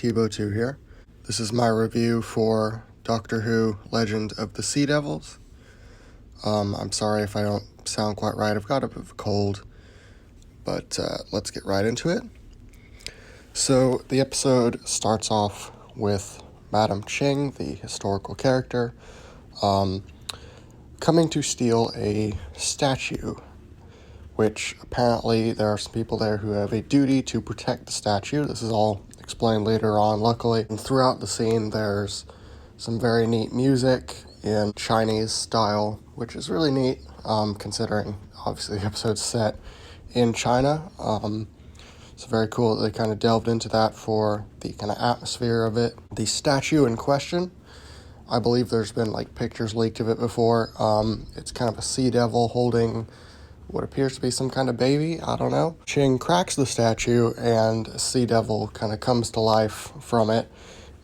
Tbo2 here. This is my review for Doctor Who Legend of the Sea Devils. I'm sorry if I don't sound quite right. I've got a bit of a cold, but let's get right into it. So the episode starts off with Madam Ching, the historical character, coming to steal a statue, which apparently there are some people there who have a duty to protect the statue. This is all explained later on, luckily. And throughout the scene, there's some very neat music in Chinese style, which is really neat, considering obviously the episode's set in China. It's very cool that they kind of delved into that for the kind of atmosphere of it. The statue in question, I believe there's been like pictures leaked of it before. It's kind of a sea devil holding what appears to be some kind of baby, I don't know. Ching cracks the statue and a sea devil kind of comes to life from it,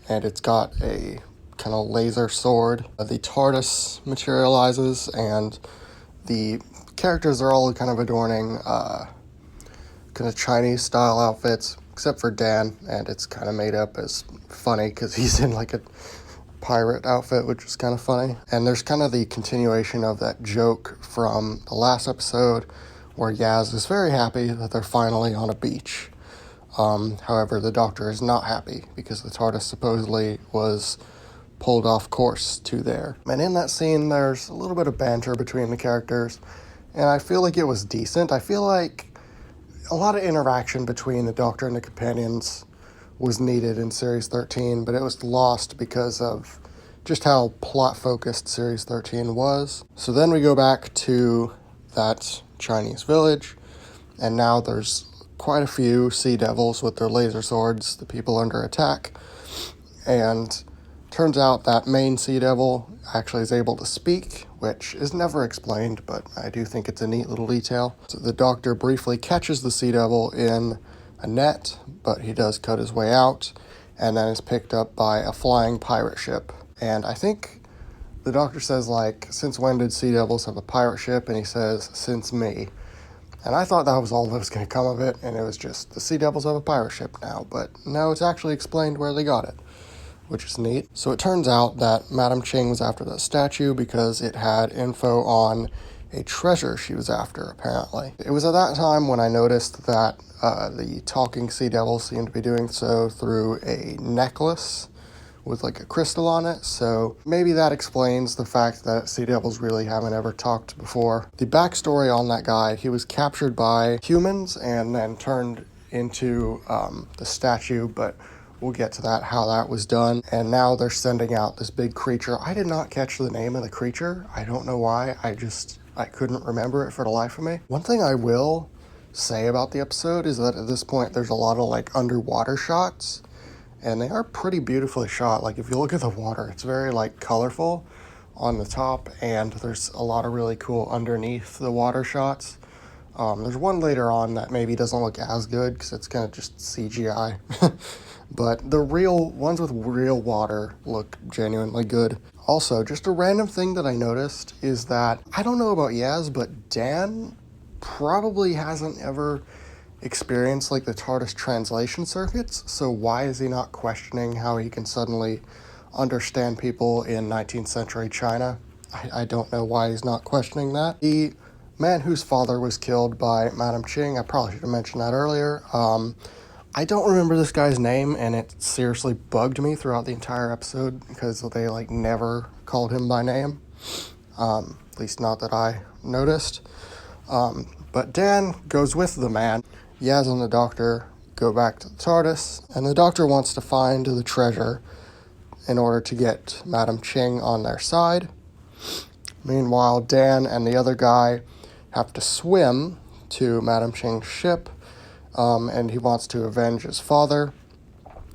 and it's got a kind of laser sword. The TARDIS materializes and the characters are all kind of adorning kind of Chinese style outfits, except for Dan, and it's kind of made up as funny because he's in like a pirate outfit, which is kind of funny. And there's kind of the continuation of that joke from the last episode where Yaz is very happy that they're finally on a beach. However, the Doctor is not happy because the TARDIS supposedly was pulled off course to there. And in that scene, there's a little bit of banter between the characters, and I feel like it was decent. I feel like a lot of interaction between the Doctor and the companions was needed in Series 13, but it was lost because of just how plot-focused Series 13 was. So then we go back to that Chinese village, and now there's quite a few sea devils with their laser swords, the people under attack, and turns out that main sea devil actually is able to speak, which is never explained, but I do think it's a neat little detail. So the Doctor briefly catches the sea devil in a net, but he does cut his way out, and then is picked up by a flying pirate ship. And I think the Doctor says, like, since when did Sea Devils have a pirate ship? And he says, since me. And I thought that was all that was going to come of it, and it was just, the Sea Devils have a pirate ship now. But now it's actually explained where they got it, which is neat. So it turns out that Madam Ching was after that statue because it had info on a treasure she was after, apparently. It was at that time when I noticed that the talking sea devils seemed to be doing so through a necklace with like a crystal on it, so maybe that explains the fact that sea devils really haven't ever talked before. The backstory on that guy, he was captured by humans and then turned into the statue, but we'll get to that, how that was done. And now they're sending out this big creature. I did not catch the name of the creature. I don't know why. I couldn't remember it for the life of me. One thing I will say about the episode is that at this point there's a lot of like underwater shots, and they are pretty beautifully shot. Like if you look at the water, it's very like colorful on the top, and there's a lot of really cool underneath the water shots. There's one later on that maybe doesn't look as good because it's kind of just CGI. But the real ones with real water look genuinely good. Also, just a random thing that I noticed is that, I don't know about Yaz, but Dan probably hasn't ever experienced like the TARDIS translation circuits, so why is he not questioning how he can suddenly understand people in 19th century China? I don't know why he's not questioning that. The man whose father was killed by Madam Ching, I probably should have mentioned that earlier. I don't remember this guy's name, and it seriously bugged me throughout the entire episode because they like never called him by name, at least not that I noticed. But Dan goes with the man. Yaz and the Doctor go back to the TARDIS, and the Doctor wants to find the treasure in order to get Madam Ching on their side. Meanwhile, Dan and the other guy have to swim to Madam Ching's ship, and he wants to avenge his father.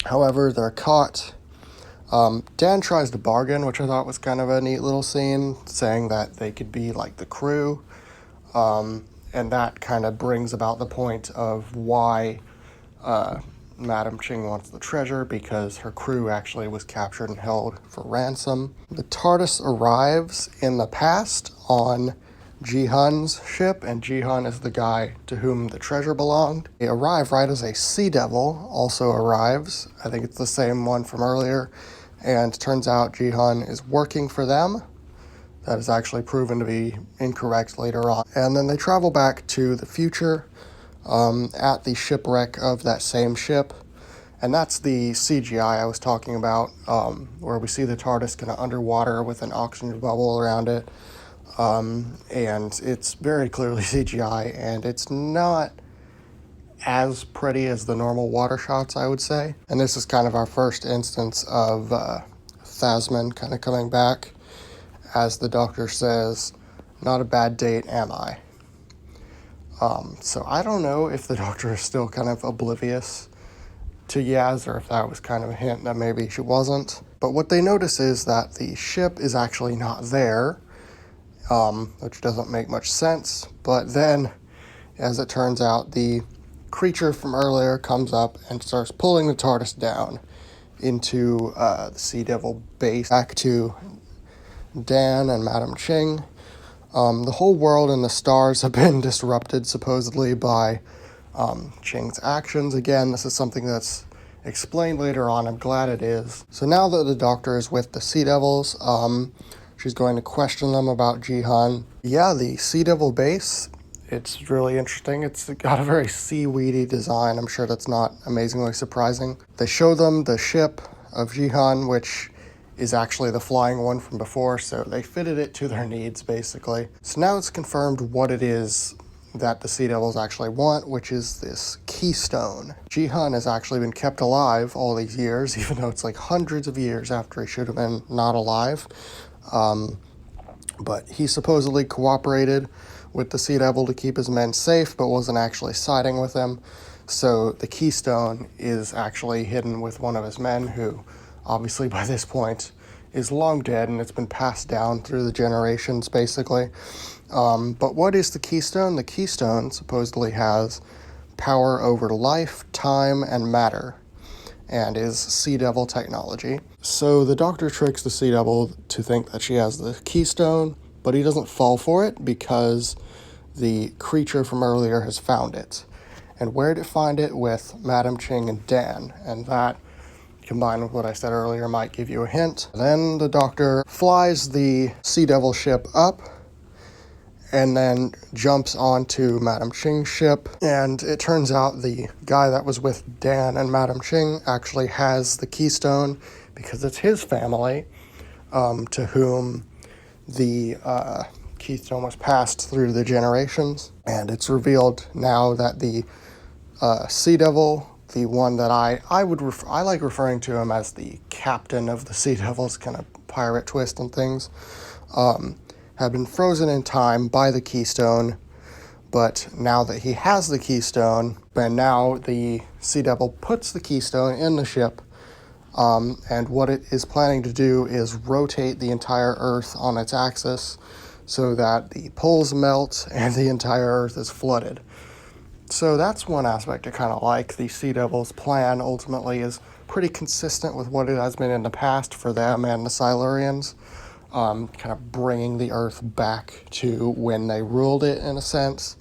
However, they're caught. Dan tries to bargain, which I thought was kind of a neat little scene, saying that they could be like the crew. And that kind of brings about the point of why Madam Ching wants the treasure, because her crew actually was captured and held for ransom. The TARDIS arrives in the past on Ji-hun's ship, and Ji-hun is the guy to whom the treasure belonged. They arrive right as a Sea Devil also arrives. I think it's the same one from earlier. And turns out Ji-hun is working for them. That is actually proven to be incorrect later on. And then they travel back to the future at the shipwreck of that same ship. And that's the CGI I was talking about, where we see the TARDIS kind of underwater with an oxygen bubble around it. And it's very clearly CGI, and it's not as pretty as the normal water shots, I would say. And this is kind of our first instance of Thasmin kind of coming back, as the Doctor says, "Not a bad date, am I?" So I don't know if the Doctor is still kind of oblivious to Yaz, or if that was kind of a hint that maybe she wasn't. But what they notice is that the ship is actually not there, which doesn't make much sense. But then, as it turns out, the creature from earlier comes up and starts pulling the TARDIS down into the Sea Devil base, back to Dan and Madame Ching. The whole world and the stars have been disrupted, supposedly, by Ching's actions. Again, this is something that's explained later on. I'm glad it is. So now that the Doctor is with the Sea Devils, she's going to question them about Ji-hun. Yeah, the Sea Devil base, it's really interesting. It's got a very seaweedy design. I'm sure that's not amazingly surprising. They show them the ship of Ji-hun, which is actually the flying one from before, so they fitted it to their needs, basically. So now it's confirmed what it is that the Sea Devils actually want, which is this keystone. Ji-hun has actually been kept alive all these years, even though it's like hundreds of years after he should have been not alive. But he supposedly cooperated with the Sea Devil to keep his men safe, but wasn't actually siding with them. So the keystone is actually hidden with one of his men, who obviously by this point is long dead, and it's been passed down through the generations, basically. But what is the keystone? The keystone supposedly has power over life, time, and matter, and is Sea Devil technology. So the Doctor tricks the Sea Devil to think that she has the keystone, but he doesn't fall for it because the creature from earlier has found it. And where did it find it? With Madame Ching and Dan, and that, combined with what I said earlier, might give you a hint. Then the Doctor flies the Sea Devil ship up and then jumps onto Madame Ching's ship, and it turns out the guy that was with Dan and Madame Ching actually has the keystone, because it's his family to whom the keystone was passed through the generations. And it's revealed now that the Sea Devil, the one that I like referring to him as the captain of the Sea Devils, kind of pirate twist and things, had been frozen in time by the keystone. But now that he has the keystone, and now the Sea Devil puts the keystone in the ship, and what it is planning to do is rotate the entire Earth on its axis so that the poles melt and the entire Earth is flooded. So that's one aspect I kind of like. The Sea Devil's plan ultimately is pretty consistent with what it has been in the past for them and the Silurians, kind of bringing the Earth back to when they ruled it, in a sense,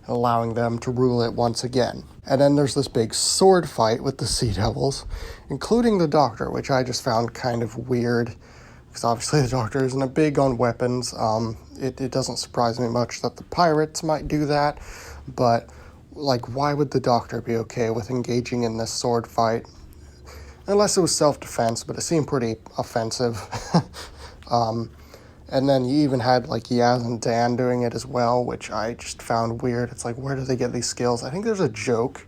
and allowing them to rule it once again. And then there's this big sword fight with the Sea Devils, including the Doctor, which I just found kind of weird, because obviously the Doctor isn't big on weapons. It doesn't surprise me much that the pirates might do that, but like, why would the Doctor be okay with engaging in this sword fight? Unless it was self-defense, but it seemed pretty offensive. And then you even had like Yaz and Dan doing it as well, which I just found weird. It's like, where do they get these skills? I think there's a joke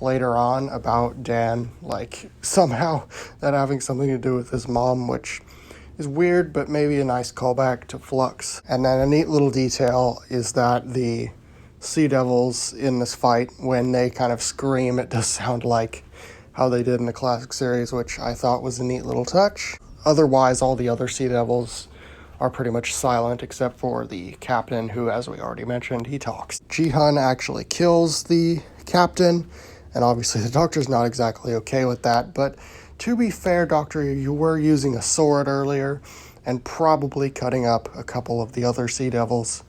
later on about Dan, like, somehow that having something to do with his mom, which is weird, but maybe a nice callback to Flux. And then a neat little detail is that the Sea Devils in this fight, when they kind of scream, it does sound like how they did in the classic series, which I thought was a neat little touch. Otherwise, all the other Sea Devils are pretty much silent, except for the captain, who, as we already mentioned, he talks. Ji-hun actually kills the captain, and obviously the Doctor's not exactly okay with that, but to be fair, Doctor, you were using a sword earlier, and probably cutting up a couple of the other Sea Devils,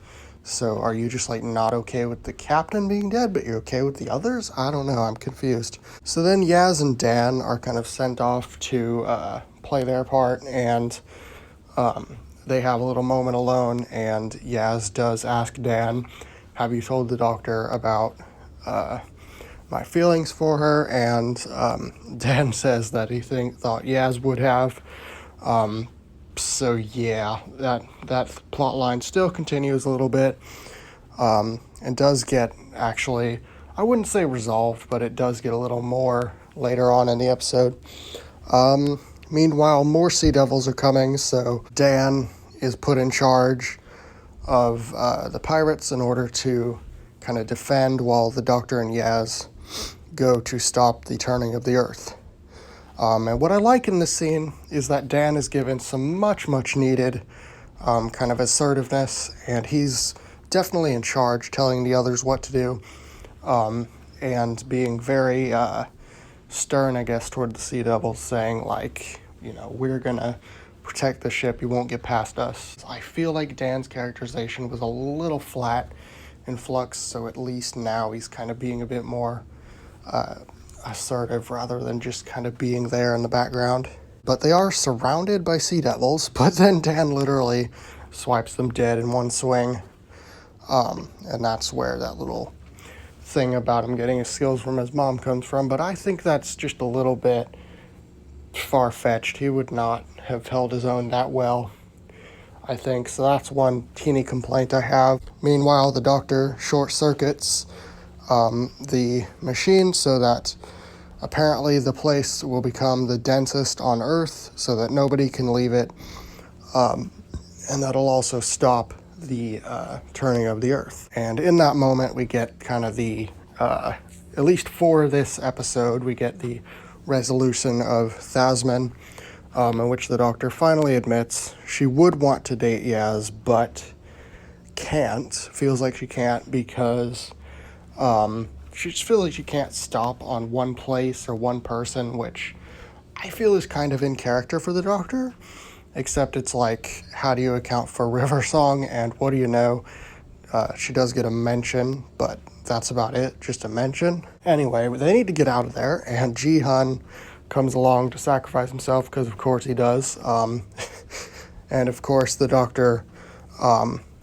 So are you just like not okay with the captain being dead, but you're okay with the others? I don't know, I'm confused. So then Yaz and Dan are kind of sent off to play their part, and they have a little moment alone, and Yaz does ask Dan, have you told the doctor about my feelings for her? And Dan says that he thought Yaz would have. So yeah, that plot line still continues a little bit, and does get actually, I wouldn't say resolved, but it does get a little more later on in the episode. Meanwhile, more Sea Devils are coming, so Dan is put in charge of the pirates in order to kind of defend while the Doctor and Yaz go to stop the turning of the Earth. And what I like in this scene is that Dan is given some much needed kind of assertiveness, and he's definitely in charge, telling the others what to do, and being very stern, I guess, toward the Sea Devils, saying, like, you know, we're gonna protect the ship, you won't get past us. I feel like Dan's characterization was a little flat in Flux, so at least now he's kind of being a bit more assertive rather than just kind of being there in the background. But they are surrounded by Sea Devils, but then Dan literally swipes them dead in one swing. And that's where that little thing about him getting his skills from his mom comes from. But I think that's just a little bit far-fetched. He would not have held his own that well, I think. So that's one teeny complaint I have. Meanwhile, the Doctor short-circuits the machine so that apparently the place will become the densest on Earth so that nobody can leave it. And that'll also stop the turning of the Earth. And in that moment, we get kind of the, at least for this episode, we get the resolution of Thasmin, in which the Doctor finally admits she would want to date Yaz, but feels like she can't because she just feels like she can't stop on one place or one person, which I feel is kind of in character for the Doctor, except it's like, how do you account for River Song, and what do you know? She does get a mention, but that's about it, just a mention. Anyway, they need to get out of there, and Ji-hun comes along to sacrifice himself, because of course he does. And of course the Doctor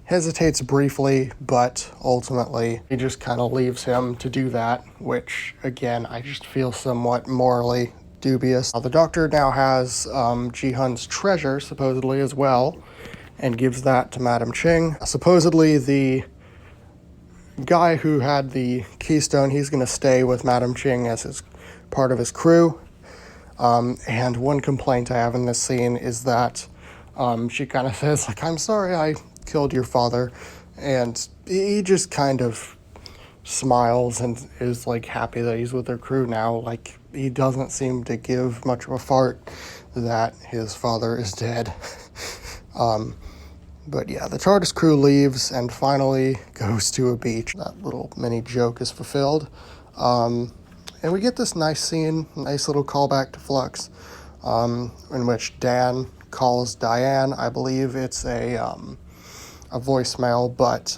hesitates briefly, but ultimately he just kind of leaves him to do that, which, again, I just feel somewhat morally dubious. The Doctor now has Ji-hun's treasure, supposedly, as well, and gives that to Madam Ching. Supposedly, the guy who had the keystone, he's going to stay with Madam Ching as his part of his crew. And one complaint I have in this scene is that she kind of says, like, I'm sorry I killed your father, and he just kind of smiles and is like happy that he's with their crew now. Like, he doesn't seem to give much of a fart that his father is dead. But yeah, the TARDIS crew leaves and finally goes to a beach. That little mini joke is fulfilled. And we get this nice scene, nice little callback to Flux, in which Dan calls Diane. I believe it's a voicemail, but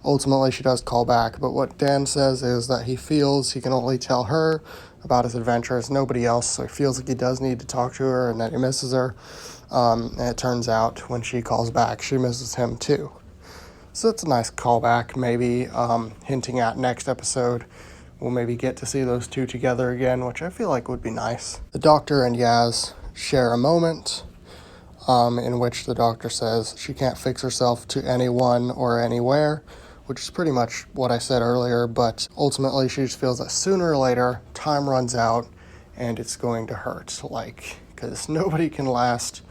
ultimately she does call back. But what Dan says is that he feels he can only tell her about his adventures, nobody else, so he feels like he does need to talk to her and that he misses her. And it turns out when she calls back, she misses him too. So it's a nice callback, maybe hinting at next episode we'll maybe get to see those two together again, which I feel like would be nice. The Doctor and Yaz share a moment in which the Doctor says she can't fix herself to anyone or anywhere, which is pretty much what I said earlier, but ultimately she just feels that sooner or later time runs out and it's going to hurt, like, because nobody can last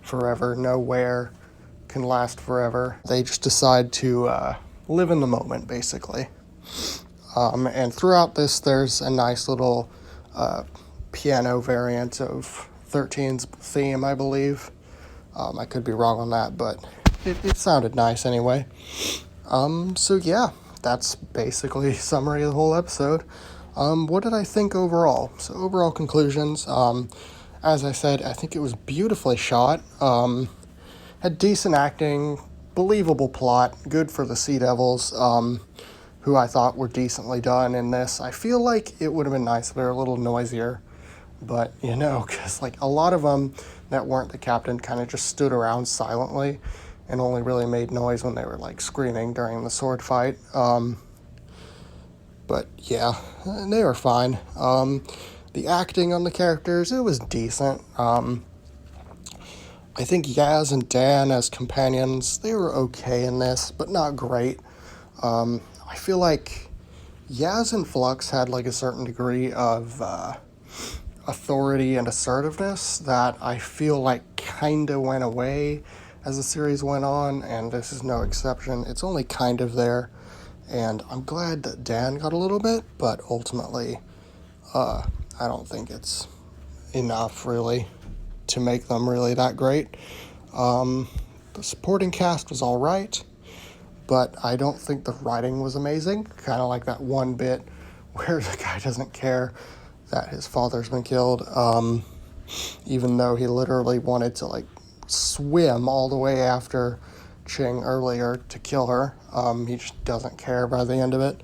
forever, nowhere can last forever. They just decide to live in the moment, basically. And throughout this, there's a nice little piano variant of 13's theme, I believe. I could be wrong on that, but it sounded nice anyway. So yeah, that's basically a summary of the whole episode. What did I think overall? So overall conclusions, as I said, I think it was beautifully shot. Had decent acting believable plot, good for the Sea Devils, who I thought were decently done in this. I feel like it would have been nice if they were a little noisier, but, you know, because, like, a lot of them that weren't the captain kind of just stood around silently and only really made noise when they were, like, screaming during the sword fight. But, yeah, they were fine. The acting on the characters, it was decent. I think Yaz and Dan as companions, they were okay in this, but not great. I feel like Yaz and Flux had, like, a certain degree of authority and assertiveness that I feel like kind of went away as the series went on, and this is no exception. It's only kind of there, and I'm glad that Dan got a little bit, but ultimately, I don't think it's enough, really, to make them really that great. The supporting cast was all right, but I don't think the writing was amazing. Kind of like that one bit where the guy doesn't care that his father's been killed, even though he literally wanted to, like, swim all the way after Ching earlier to kill her. He just doesn't care by the end of it,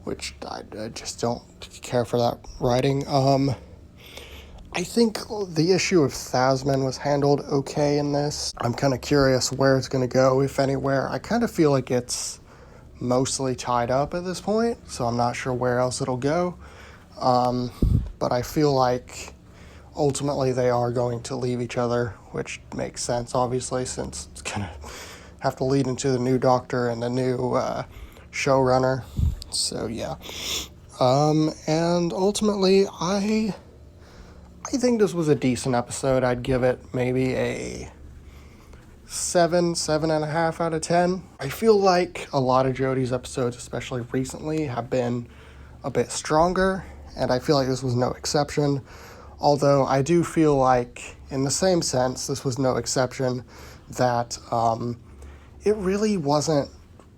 which I just don't care for that writing. I think the issue of Thasmin was handled okay in this. I'm kind of curious where it's going to go, if anywhere. I kind of feel like it's mostly tied up at this point, so I'm not sure where else it'll go. But I feel like ultimately they are going to leave each other, which makes sense, obviously, since it's going to have to lead into the new Doctor and the new showrunner. So, yeah. And ultimately, I think this was a decent episode. I'd give it maybe a 7.5 out of 10. I feel like a lot of Jodie's episodes, especially recently, have been a bit stronger, and I feel like this was no exception. Although I do feel like, in the same sense, this was no exception, that it really wasn't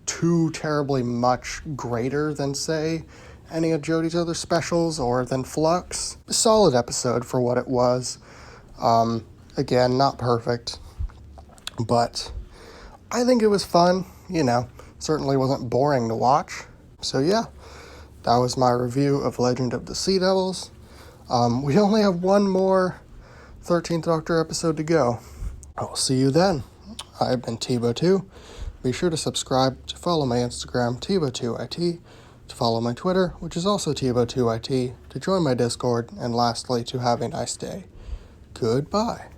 too terribly much greater than, say, any of Jodie's other specials or than Flux. A solid episode for what it was. Again, not perfect, but I think it was fun, you know. Certainly wasn't boring to watch. So yeah, that was my review of Legend of the Sea Devils. We only have one more 13th Doctor episode to go. I'll see you then. I've been Tebow2. Be sure to subscribe, to follow my Instagram, Tebow2IT, to follow my Twitter, which is also Tebow2IT, to join my Discord, and lastly, to have a nice day. Goodbye.